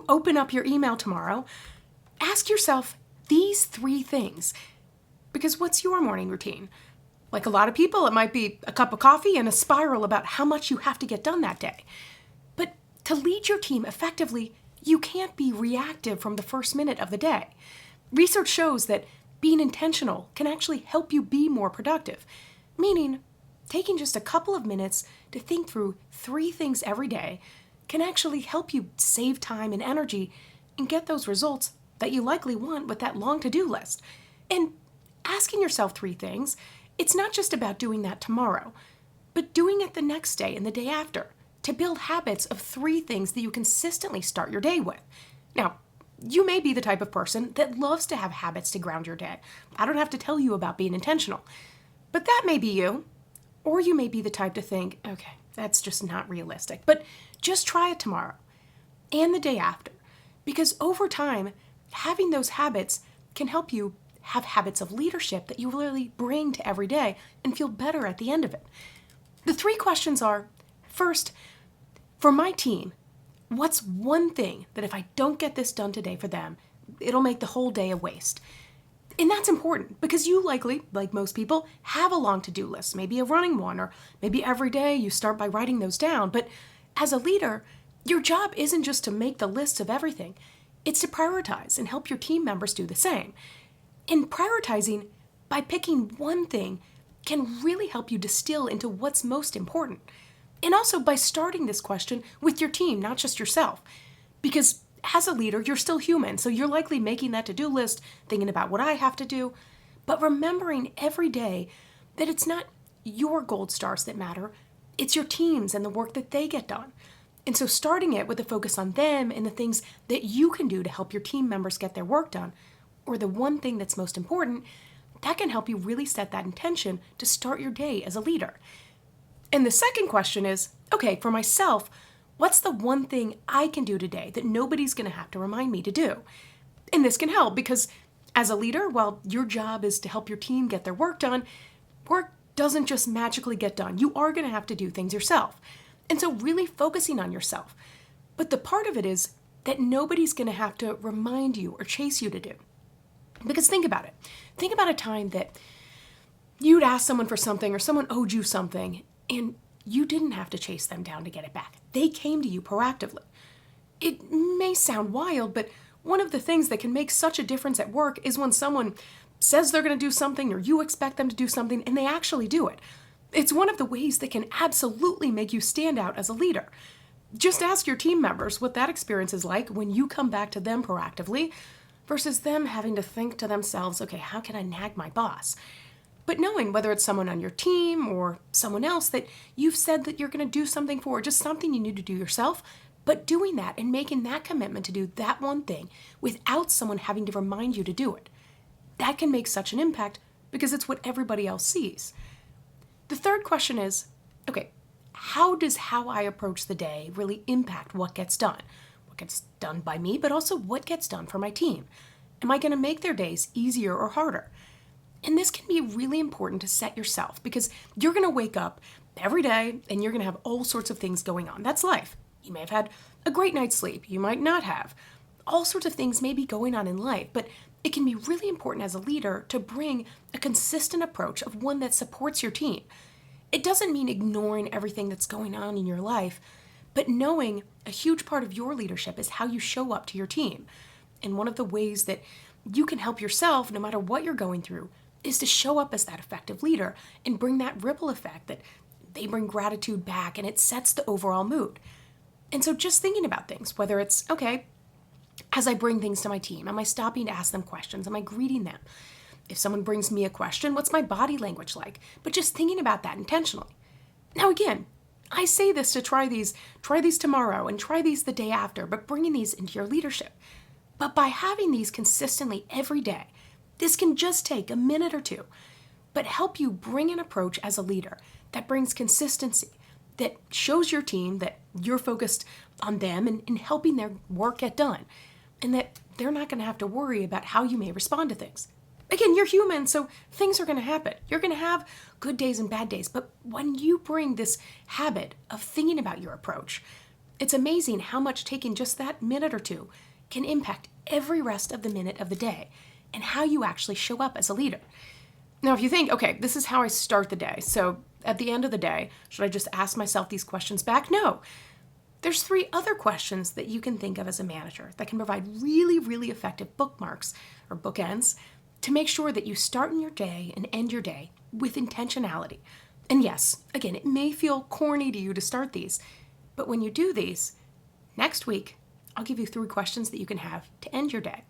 open up your email tomorrow, ask yourself these 3 things. Because what's your morning routine? Like a lot of people, it might be a cup of coffee and a spiral about how much you have to get done that day. But to lead your team effectively, you can't be reactive from the first minute of the day. Research shows that being intentional can actually help you be more productive, meaning taking just a couple of minutes to think through 3 things every day can actually help you save time and energy and get those results that you likely want with that long to-do list. And asking yourself 3 things, it's not just about doing that tomorrow, but doing it the next day and the day after to build habits of 3 things that you consistently start your day with. Now, you may be the type of person that loves to have habits to ground your day. I don't have to tell you about being intentional, but that may be you. Or you may be the type to think, okay, that's just not realistic, but just try it tomorrow and the day after, because over time, having those habits can help you have habits of leadership that you really bring to every day and feel better at the end of it. The 3 questions are, first, for my team, what's one thing that if I don't get this done today for them, it'll make the whole day a waste? And that's important because you likely, like most people, have a long to-do list, maybe a running one, or maybe every day you start by writing those down. But as a leader, your job isn't just to make the lists of everything. It's to prioritize and help your team members do the same. And prioritizing by picking one thing can really help you distill into what's most important. And also by starting this question with your team, not just yourself. Because as a leader, you're still human, so you're likely making that to-do list, thinking about what I have to do, but remembering every day that it's not your gold stars that matter, it's your teams and the work that they get done. And so starting it with a focus on them and the things that you can do to help your team members get their work done, or the one thing that's most important, that can help you really set that intention to start your day as a leader. And the second question is, okay, for myself, what's the one thing I can do today that nobody's going to have to remind me to do? And this can help because as a leader, while your job is to help your team get their work done, work doesn't just magically get done. You are going to have to do things yourself. And so really focusing on yourself. But the part of it is that nobody's going to have to remind you or chase you to do. Because think about it. Think about a time that you'd ask someone for something or someone owed you something and you didn't have to chase them down to get it back. They came to you proactively. It may sound wild, but one of the things that can make such a difference at work is when someone says they're going to do something or you expect them to do something and they actually do it. It's one of the ways that can absolutely make you stand out as a leader. Just ask your team members what that experience is like when you come back to them proactively versus them having to think to themselves, okay, how can I nag my boss? But knowing whether it's someone on your team or someone else that you've said that you're going to do something for, just something you need to do yourself, but doing that and making that commitment to do that one thing without someone having to remind you to do it, that can make such an impact because it's what everybody else sees. The third question is, okay, how does how I approach the day really impact what gets done? What gets done by me, but also what gets done for my team? Am I going to make their days easier or harder? And this can be really important to set yourself because you're going to wake up every day and you're going to have all sorts of things going on. That's life. You may have had a great night's sleep. You might not have. All sorts of things may be going on in life, but it can be really important as a leader to bring a consistent approach of one that supports your team. It doesn't mean ignoring everything that's going on in your life, but knowing a huge part of your leadership is how you show up to your team. And one of the ways that you can help yourself, no matter what you're going through, is to show up as that effective leader and bring that ripple effect that they bring gratitude back and it sets the overall mood. And so just thinking about things, whether it's, okay, as I bring things to my team, am I stopping to ask them questions? Am I greeting them? If someone brings me a question, what's my body language like? But just thinking about that intentionally. Now again, I say this to try these tomorrow and try these the day after, but bringing these into your leadership. But by having these consistently every day, this can just take a minute or two, but help you bring an approach as a leader that brings consistency, that shows your team that you're focused on them and helping their work get done, and that they're not going to have to worry about how you may respond to things. Again, you're human, so things are going to happen. You're going to have good days and bad days, but when you bring this habit of thinking about your approach, It's amazing how much taking just that minute or two can impact every rest of the minute of the day and how you actually show up as a leader. Now, if you think, okay, this is how I start the day, so at the end of the day, should I just ask myself these questions back? No. There's 3 other questions that you can think of as a manager that can provide really, really effective bookmarks or bookends to make sure that you start in your day and end your day with intentionality. And yes, again, it may feel corny to you to start these, but when you do these, next week, I'll give you 3 questions that you can have to end your day.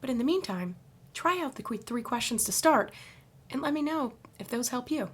But in the meantime, try out the 3 questions to start and let me know if those help you.